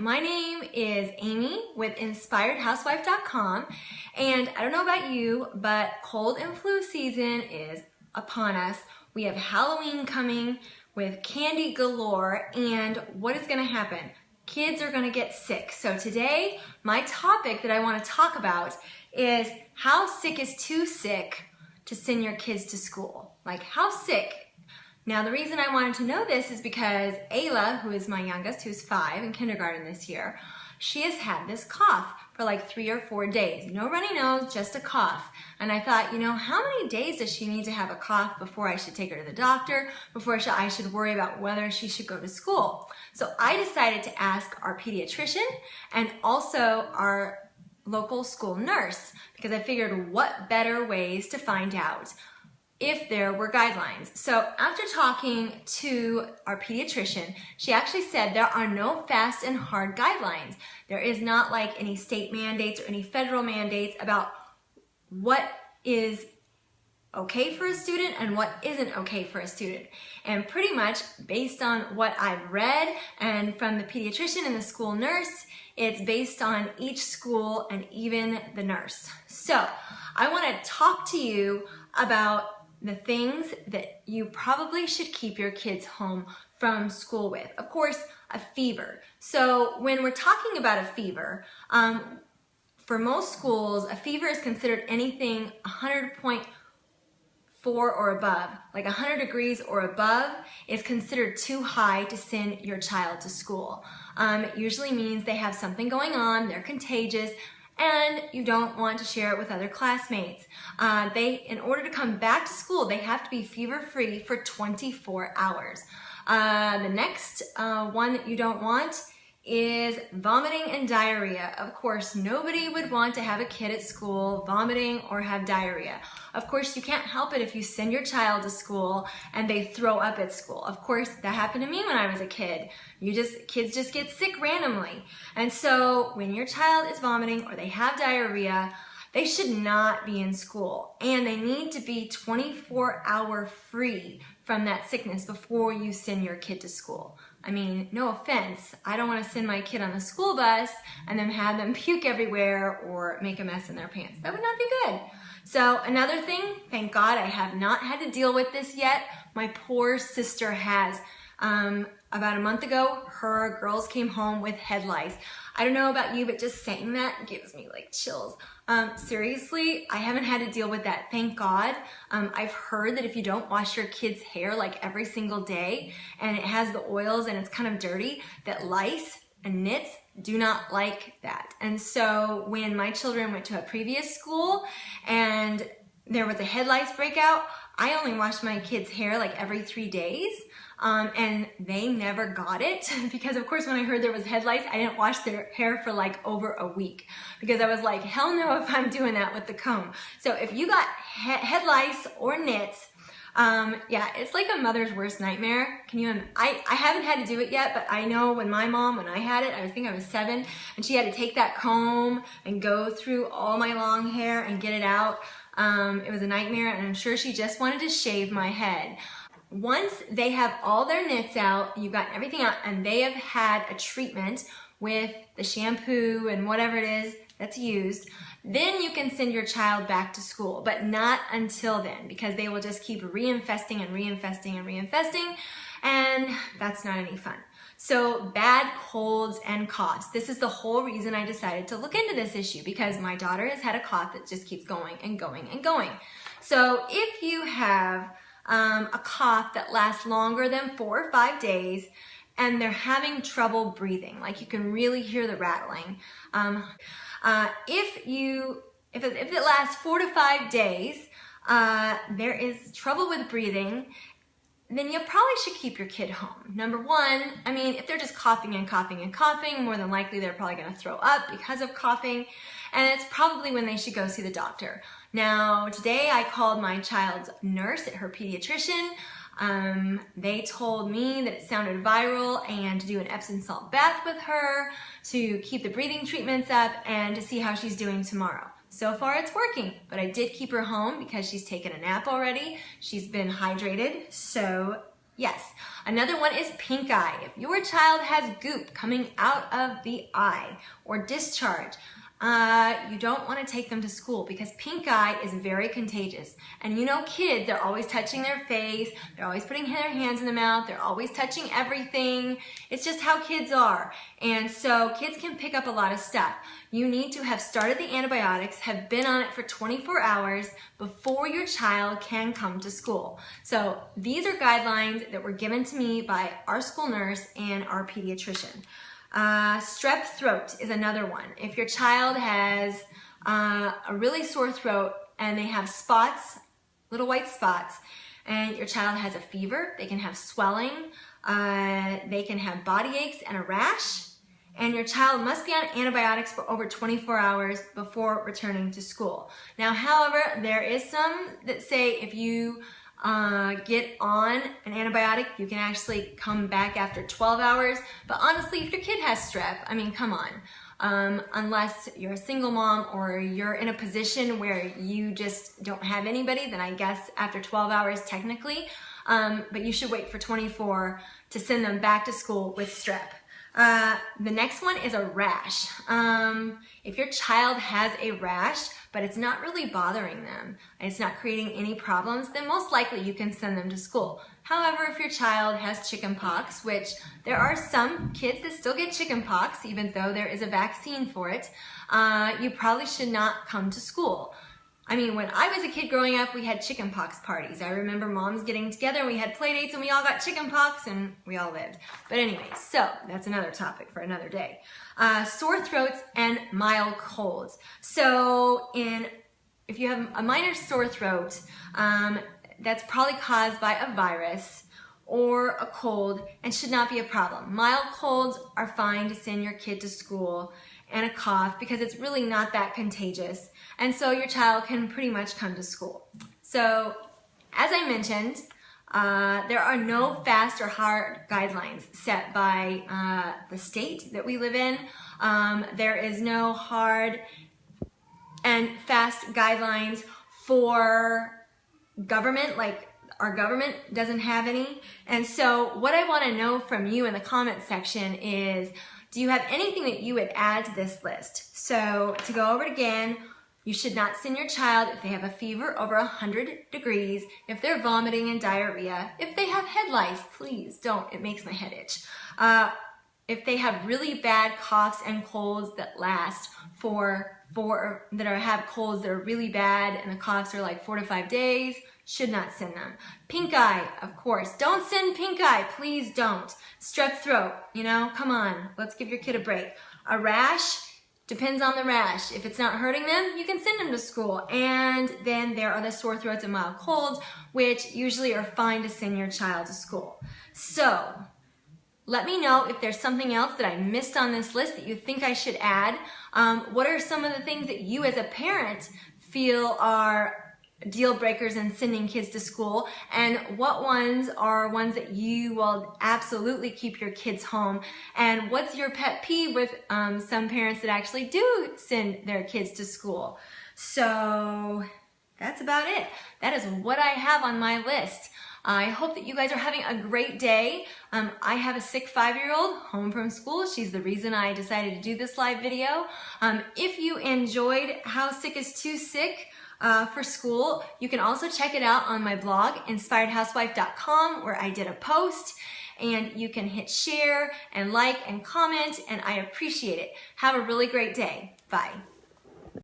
my name is Amy with InspiredHousewife.com, and I don't know about you, but cold and flu season is upon us. We have Halloween coming with candy galore, and what is going to happen? Kids are going to get sick. So today, my topic that I want to talk about is how sick is too sick to send your kids to school? Like, how sick? Now, the reason I wanted to know this is because Ayla, who is my youngest, who's 5 in kindergarten this year, she has had this cough for like 3 or 4 days. No runny nose, just a cough. And I thought, you know, how many days does she need to have a cough before I should take her to the doctor, before I should worry about whether she should go to school? So I decided to ask our pediatrician and also our local school nurse, because I figured what better ways to find out if there were guidelines. So after talking to our pediatrician, she actually said there are no fast and hard guidelines. There is not like any state mandates or any federal mandates about what is okay for a student and what isn't okay for a student. And pretty much based on what I've read and from the pediatrician and the school nurse, it's based on each school and even the nurse. So I want to talk to you about the things that you probably should keep your kids home from school with. Of course, a fever. So when we're talking about a fever, for most schools, a fever is considered anything 100.4 or above. Like 100 degrees or above is considered too high to send your child to school. It usually means they have something going on, they're contagious, and you don't want to share it with other classmates. In order to come back to school, they have to be fever-free for 24 hours. The next one that you don't want is vomiting and diarrhea. Of course, nobody would want to have a kid at school vomiting or have diarrhea. Of course, you can't help it if you send your child to school and they throw up at school. Of course, that happened to me when I was a kid. Kids just get sick randomly. And so when your child is vomiting or they have diarrhea, they should not be in school, and they need to be 24-hour free from that sickness before you send your kid to school. I mean, no offense, I don't want to send my kid on the school bus and then have them puke everywhere or make a mess in their pants. That would not be good. So another thing, thank God I have not had to deal with this yet. My poor sister has. About a month ago, her girls came home with head lice. I don't know about you, but just saying that gives me like chills. Seriously, I haven't had to deal with that, thank God. I've heard that if you don't wash your kid's hair like every single day and it has the oils and it's kind of dirty, that lice and nits do not like that. And so when my children went to a previous school and there was a head lice breakout, I only washed my kids' hair like every 3 days. And they never got it because, of course, when I heard there was head lice, I didn't wash their hair for like over a week because I was like, hell no if I'm doing that with the comb. So if you got head lice or nits, yeah, it's like a mother's worst nightmare. I haven't had to do it yet, but I know when I had it, I think I was 7, and she had to take that comb and go through all my long hair and get it out. It was a nightmare, and I'm sure she just wanted to shave my head. Once they have all their nits out, you've got everything out, and they have had a treatment with the shampoo and whatever it is that's used, then you can send your child back to school, but not until then, because they will just keep reinfesting and reinfesting and reinfesting, and that's not any fun. So bad colds and coughs. This is the whole reason I decided to look into this issue, because my daughter has had a cough that just keeps going and going and going. So if you have a cough that lasts longer than 4 or 5 days, and they're having trouble breathing, like you can really hear the rattling. If it lasts 4 to 5 days, there is trouble with breathing, then you probably should keep your kid home. Number one, I mean, if they're just coughing and coughing and coughing, more than likely they're probably going to throw up because of coughing, and it's probably when they should go see the doctor. Now, today I called my child's nurse at her pediatrician. They told me that it sounded viral and to do an Epsom salt bath with her, to keep the breathing treatments up, and to see how she's doing tomorrow. So far it's working, but I did keep her home because she's taken a nap already. She's been hydrated, so Yes. Another one is pink eye. If your child has goop coming out of the eye or discharge, you don't want to take them to school because pink eye is very contagious. And you know kids, they're always touching their face, they're always putting their hands in the mouth, they're always touching everything. It's just how kids are. And so kids can pick up a lot of stuff. You need to have started the antibiotics, have been on it for 24 hours before your child can come to school. So these are guidelines that were given to me by our school nurse and our pediatrician. Strep throat is another one. If your child has a really sore throat and they have spots, little white spots, and your child has a fever, they can have swelling, they can have body aches and a rash, and your child must be on antibiotics for over 24 hours before returning to school. Now, however, there is some that say if you get on an antibiotic, you can actually come back after 12 hours. But honestly, if your kid has strep, I mean, come on. Unless you're a single mom or you're in a position where you just don't have anybody, then I guess after 12 hours technically. But you should wait for 24 to send them back to school with strep. The next one is a rash. If your child has a rash, but it's not really bothering them, and it's not creating any problems, then most likely you can send them to school. However, if your child has chicken pox, which there are some kids that still get chicken pox, even though there is a vaccine for it, you probably should not come to school. I mean, when I was a kid growing up, we had chicken pox parties. I remember moms getting together and we had play dates and we all got chicken pox and we all lived. But anyway, so that's another topic for another day. Sore throats and mild colds. So if you have a minor sore throat, that's probably caused by a virus or a cold and should not be a problem. Mild colds are fine to send your kid to school, and a cough because it's really not that contagious. And so your child can pretty much come to school. So as I mentioned, there are no fast or hard guidelines set by the state that we live in. There is no hard and fast guidelines for government, like our government doesn't have any. And so what I want to know from you in the comment section is, do you have anything that you would add to this list? So to go over it again, you should not send your child if they have a fever over 100 degrees, if they're vomiting and diarrhea, if they have head lice, please don't, it makes my head itch. If they have really bad coughs and colds that last have colds that are really bad and the coughs are like 4 to 5 days, should not send them. Pink eye, of course. Don't send pink eye, please don't. Strep throat, come on, let's give your kid a break. A rash, depends on the rash. If it's not hurting them, you can send them to school. And then there are the sore throats and mild colds, which usually are fine to send your child to school. So, let me know if there's something else that I missed on this list that you think I should add. What are some of the things that you as a parent feel are deal breakers in sending kids to school, and what ones are ones that you will absolutely keep your kids home, and what's your pet peeve with some parents that actually do send their kids to school. So that's about it. That is what I have on my list. I hope that you guys are having a great day. I have a sick 5-year-old home from school. She's the reason I decided to do this live video. If you enjoyed How Sick is Too Sick for school, you can also check it out on my blog, inspiredhousewife.com, where I did a post, and you can hit share and like and comment, and I appreciate it. Have a really great day. Bye.